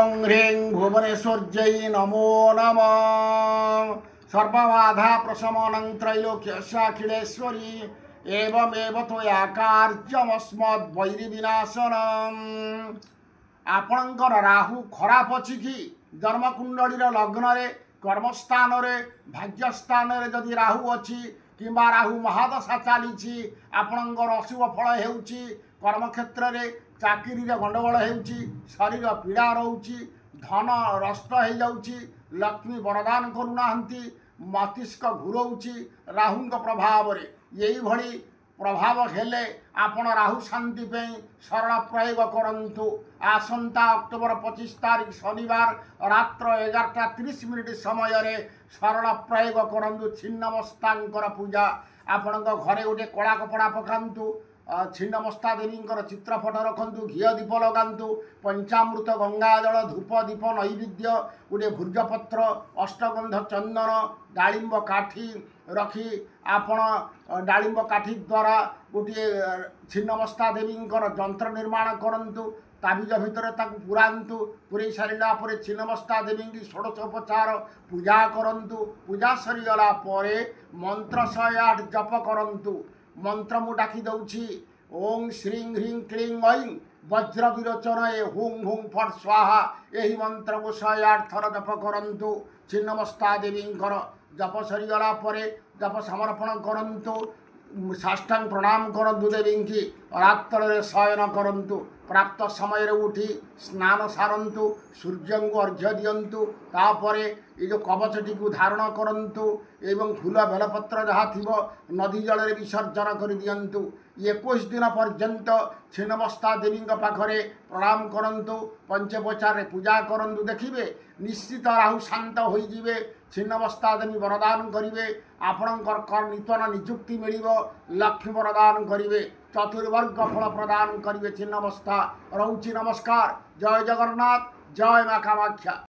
ओं ह्रीं भुवनेश्वर्यै नमो नमः। सर्वबाधा प्रशमनं त्रैलोक्यस्याखिलेश्वरी एवमेव त्वया कार्यमस्मद्वैरिविनाशनम्। आपणकर राहु खराब अच्छी कि जन्मकुंडलीर लग्न कर्मस्थान भाग्यस्थान जदि राहु अच्छी किंबा राहु महादशा चली आपणकर अशुभ फल हो कर्मक्षेत्र में चाकरी गंडगोल हो शरीर पीड़ा रोचे धन नष्ट हो जाऊँगी लक्ष्मी वरदान करूना मस्तिष्क घूराऊँगी राहु प्रभाव यही भली प्रभाव हेले आपण राहु शांति सरल प्रयोग करंतु। आसंता अक्टोबर 25 तारीख शनिवार रात्र 11:30 समय सरल प्रयोग करंतु। छिन्नमस्तांकर पूजा आपण घरे गोटे कला कपड़ा पकातु छिन्नमस्ता देवी चित्रफट रखु घी दीप लगातु पंचामृत गंगा जल धूप दीप नैवेद्य गोटे भूर्जपत्र अष्टगंध चंदन डालिंब काठी रखी आपण डालिंब काठी द्वारा गोटे छिन्नमस्ता देवी जंत्र निर्माण करंतु ताबिज भितर पुरांतु पूरे सारा पर छिन्नमस्ता देवी की षोडशोपचार पूजा करंतु। पूजा सरीगला मंत्र 108 जप करंतु। मंत्र मु डाकी दौछि ओं श्रीं ह्रीं क्लीं ऐं वज्र विरोचनये हुं हुं फट स्वाहा। यही मंत्र को 108 थर जप करंतु। छिन्नमस्ता देवी जप सरीगला जप समर्पण करंतु साष्टांग प्रणाम करंतु देवी की रात्र शयन करंतु। प्राप्त समय उठी स्नान सारंतु सूर्य को अर्घ्य दियंतु तापर ये जो कवचटी को धारण करंतु एवं फूल बेलपत्र जहाँ थी नदी जल विसर्जन कर दियंतु। 21 दिन पर्यंत छिन्नमस्ता देवी पाखरे प्रणाम करंतु पंचोपचार पूजा करंतु देखिए निश्चित राहु शांत होइजिवे छिन्नमस्ता देवी वरदान करिवे आपणकर नूतन निजुक्ति मिलिब लक्ष्मी वरदान करिवे चतुर्वर्ग फल प्रदान करिवे छिन्नमस्ता। रहुछि नमस्कार। जय जगन्नाथ जय माँ कामाख्या।